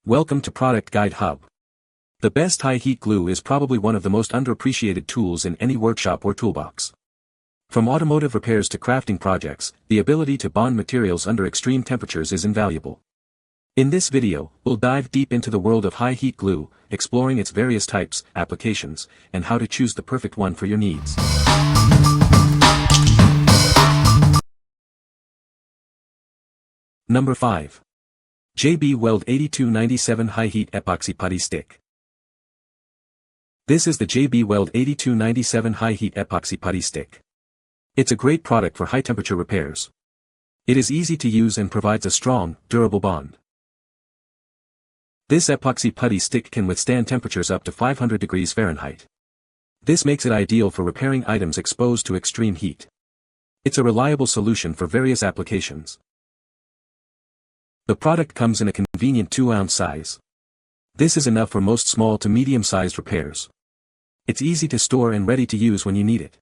Welcome to Product Guide Hub. The best HighHeat glue is probably one of the most underappreciated tools in any workshop or toolbox. From automotive repairs to crafting projects, the ability to bond materials under extreme temperatures is invaluable. In this video, we'll dive deep into the world of HighHeat glue, exploring its various types, applications, and how to choose the perfect one for your needs. Number 5. Weld 8297 HighHeat Epoxy Putty Stick. This is the Weld 8297 HighHeat Epoxy Putty Stick. It's a great product for high-temperature repairs. It is easy to use and provides a strong, durable bond. This epoxy putty stick can withstand temperatures up to 500 degrees Fahrenheit. This makes it ideal for repairing items exposed to extreme heat. It's a reliable solution for various applications. The product comes in a convenient 2-ounce size. This is enough for most small to medium-sized repairs. It's easy to store and ready to use when you need it.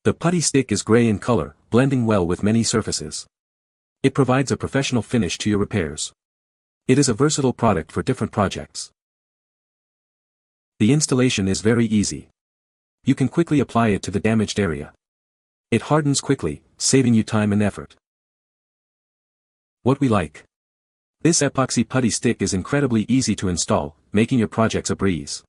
The putty stick is gray in color, blending well with many surfaces. It provides a professional finish to your repairs. It is a versatile product for different projects. The installation is very easy. You can quickly apply it to the damaged area. It hardens quickly, saving you time and effort. What we like. This epoxy putty stick is incredibly easy to install, making your projects a breeze.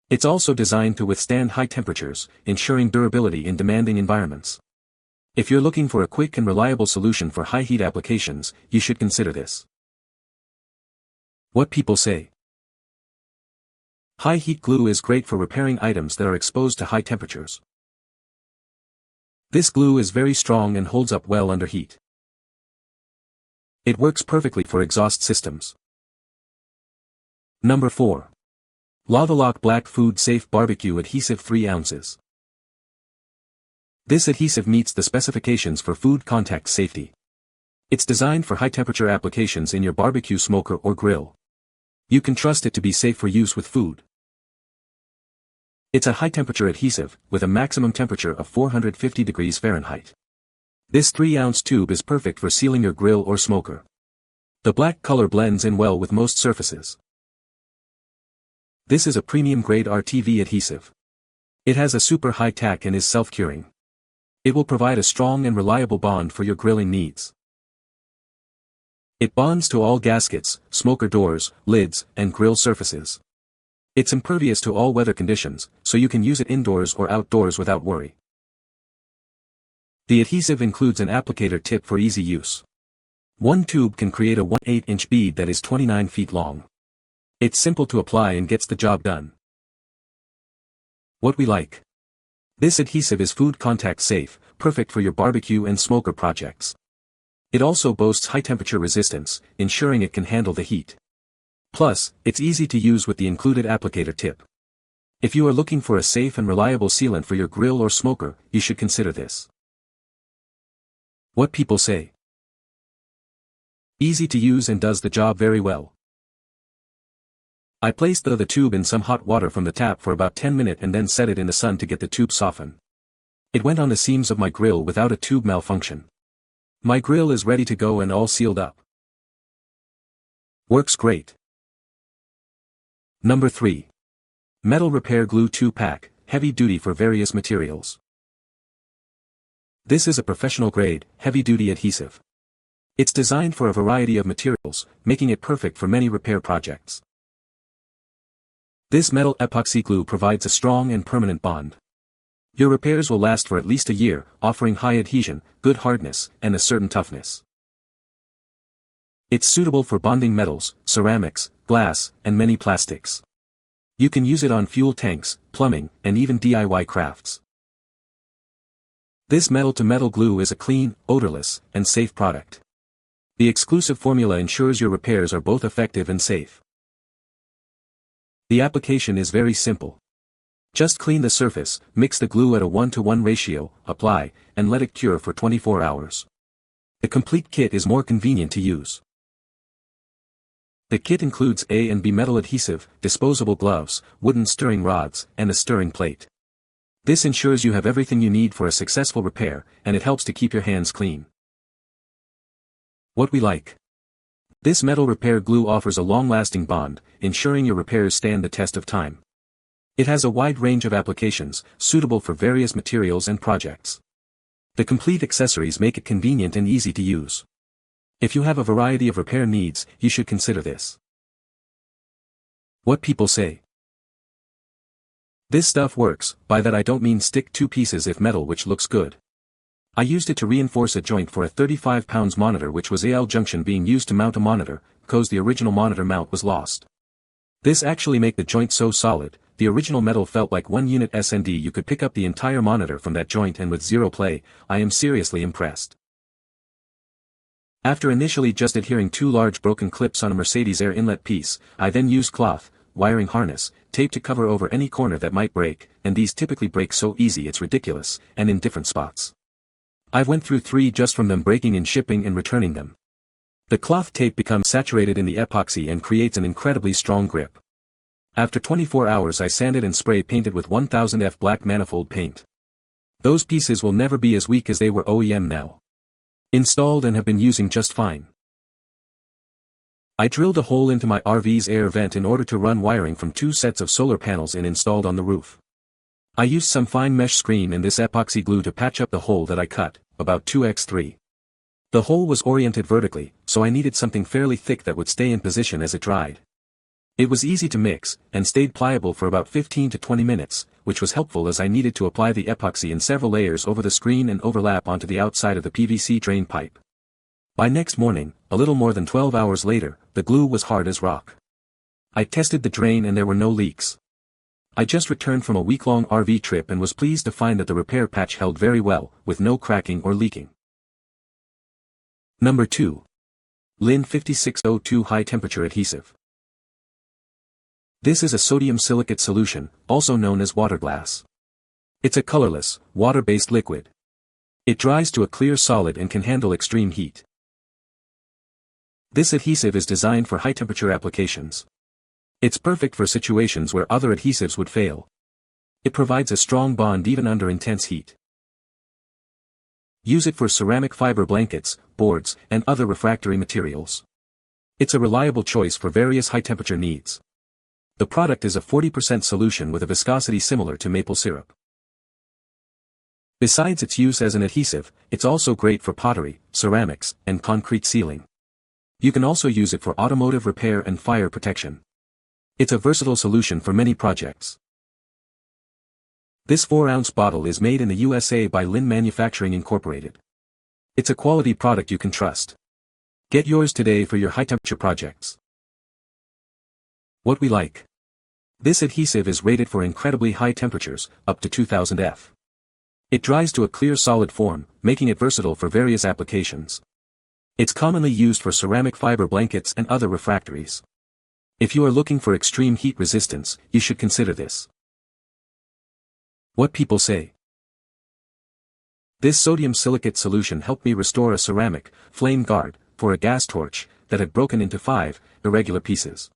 It's also designed to withstand high temperatures, ensuring durability in demanding environments. If you're looking for a quick and reliable solution for high heat applications, you should consider this. What people say. High heat glue is great for repairing items that are exposed to high temperatures. This glue is very strong and holds up well under heat. It works perfectly for exhaust systems. Number 4. LavaLock Black Food Safe Barbecue Adhesive 3 ounces. This adhesive meets the specifications for food contact safety. It's designed for high-temperature applications in your barbecue smoker or grill. You can trust it to be safe for use with food. It's a high-temperature adhesive, with a maximum temperature of 450 degrees Fahrenheit. This 3-ounce tube is perfect for sealing your grill or smoker. The black color blends in well with most surfaces. This is a premium-grade RTV adhesive. It has a super high tack and is self-curing. It will provide a strong and reliable bond for your grilling needs. It bonds to all gaskets, smoker doors, lids, and grill surfaces. It's impervious to all weather conditions, so you can use it indoors or outdoors without worry. The adhesive includes an applicator tip for easy use. One tube can create a 1/8-inch bead that is 29 feet long. It's simple to apply and gets the job done. What we like. This adhesive is food contact safe, perfect for your barbecue and smoker projects. It also boasts high temperature resistance, ensuring it can handle the heat. Plus, it's easy to use with the included applicator tip. If you are looking for a safe and reliable sealant for your grill or smoker, you should consider this. What people say. Easy to use and does the job very well. I placed the tube in some hot water from the tap for about 10 minutes and then set it in the sun to get the tube soften. It went on the seams of my grill without a tube malfunction. My grill is ready to go and all sealed up. Works great. Number 3. Metal Repair Glue 2-pack, heavy duty for various materials. This is a professional-grade, heavy-duty adhesive. It's designed for a variety of materials, making it perfect for many repair projects. This metal epoxy glue provides a strong and permanent bond. Your repairs will last for at least a year, offering high adhesion, good hardness, and a certain toughness. It's suitable for bonding metals, ceramics, glass, and many plastics. You can use it on fuel tanks, plumbing, and even DIY crafts. This metal-to-metal glue is a clean, odorless, and safe product. The exclusive formula ensures your repairs are both effective and safe. The application is very simple. Just clean the surface, mix the glue at a 1:1 ratio, apply, and let it cure for 24 hours. The complete kit is more convenient to use. The kit includes A and B metal adhesive, disposable gloves, wooden stirring rods, and a stirring plate. This ensures you have everything you need for a successful repair, and it helps to keep your hands clean. What we like. This metal repair glue offers a long-lasting bond, ensuring your repairs stand the test of time. It has a wide range of applications, suitable for various materials and projects. The complete accessories make it convenient and easy to use. If you have a variety of repair needs, you should consider this. What people say. This stuff works. By that I don't mean stick two pieces if metal which looks good. I used it to reinforce a joint for a 35 pounds monitor which was AL junction being used to mount a monitor, because the original monitor mount was lost. This actually make the joint so solid, the original metal felt like one unit SND. You could pick up the entire monitor from that joint and with zero play. I am seriously impressed. After initially just adhering two large broken clips on a Mercedes air inlet piece, I then used cloth, wiring harness, tape to cover over any corner that might break, and these typically break so easy it's ridiculous, and in different spots. I've went through 3 just from them breaking in shipping and returning them. The cloth tape becomes saturated in the epoxy and creates an incredibly strong grip. After 24 hours I sanded and spray painted with 1000F black manifold paint. Those pieces will never be as weak as they were OEM now. Installed and have been using just fine. I drilled a hole into my RV's air vent in order to run wiring from 2 sets of solar panels and installed on the roof. I used some fine mesh screen and this epoxy glue to patch up the hole that I cut, about 2x3. The hole was oriented vertically, so I needed something fairly thick that would stay in position as it dried. It was easy to mix, and stayed pliable for about 15 to 20 minutes, which was helpful as I needed to apply the epoxy in several layers over the screen and overlap onto the outside of the PVC drain pipe. By next morning, a little more than 12 hours later, the glue was hard as rock. I tested the drain and there were no leaks. I just returned from a week-long RV trip and was pleased to find that the repair patch held very well, with no cracking or leaking. Number 2. Lynn 5602 High Temperature Adhesive. This is a sodium silicate solution, also known as water glass. It's a colorless, water-based liquid. It dries to a clear solid and can handle extreme heat. This adhesive is designed for high-temperature applications. It's perfect for situations where other adhesives would fail. It provides a strong bond even under intense heat. Use it for ceramic fiber blankets, boards, and other refractory materials. It's a reliable choice for various high-temperature needs. The product is a 40% solution with a viscosity similar to maple syrup. Besides its use as an adhesive, it's also great for pottery, ceramics, and concrete sealing. You can also use it for automotive repair and fire protection. It's a versatile solution for many projects. This 4-ounce bottle is made in the USA by Lynn Manufacturing Incorporated. It's a quality product you can trust. Get yours today for your high-temperature projects. What we like. This adhesive is rated for incredibly high temperatures, up to 2000 F. It dries to a clear solid form, making it versatile for various applications. It's commonly used for ceramic fiber blankets and other refractories. If you are looking for extreme heat resistance, you should consider this. What people say. This sodium silicate solution helped me restore a ceramic flame guard for a gas torch that had broken into 5 irregular pieces.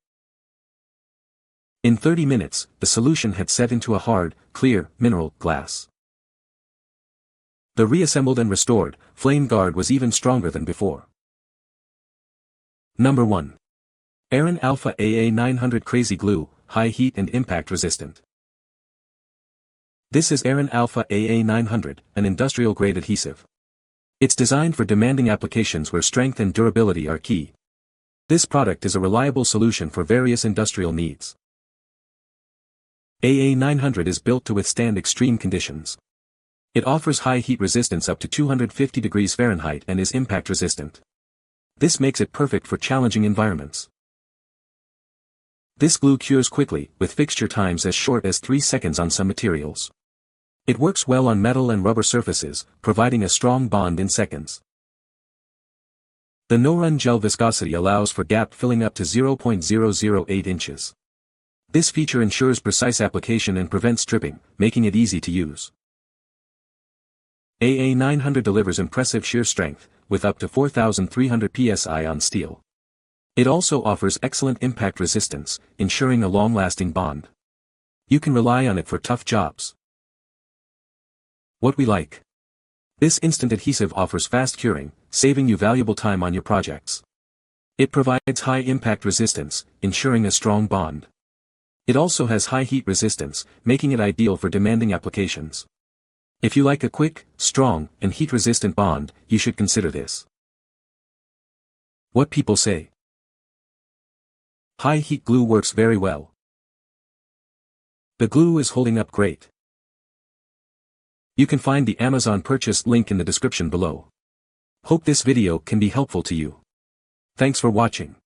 In 30 minutes, the solution had set into a hard, clear, mineral glass. The reassembled and restored flame guard was even stronger than before. Number 1. Aron Alpha AA900 Krazy Glue, High Heat and Impact Resistant. This is Aron Alpha AA900, an industrial-grade adhesive. It's designed for demanding applications where strength and durability are key. This product is a reliable solution for various industrial needs. AA900 is built to withstand extreme conditions. It offers high heat resistance up to 250 degrees Fahrenheit and is impact resistant. This makes it perfect for challenging environments. This glue cures quickly, with fixture times as short as 3 seconds on some materials. It works well on metal and rubber surfaces, providing a strong bond in seconds. The no-run gel viscosity allows for gap filling up to 0.008 inches. This feature ensures precise application and prevents stripping, making it easy to use. AA900 delivers impressive shear strength, with up to 4,300 psi on steel. It also offers excellent impact resistance, ensuring a long-lasting bond. You can rely on it for tough jobs. What we like. This instant adhesive offers fast curing, saving you valuable time on your projects. It provides high impact resistance, ensuring a strong bond. It also has high heat resistance, making it ideal for demanding applications. If you like a quick, strong, and heat-resistant bond, you should consider this. What people say. HighHeat glue works very well. The glue is holding up great. You can find the Amazon purchase link in the description below. Hope this video can be helpful to you. Thanks for watching.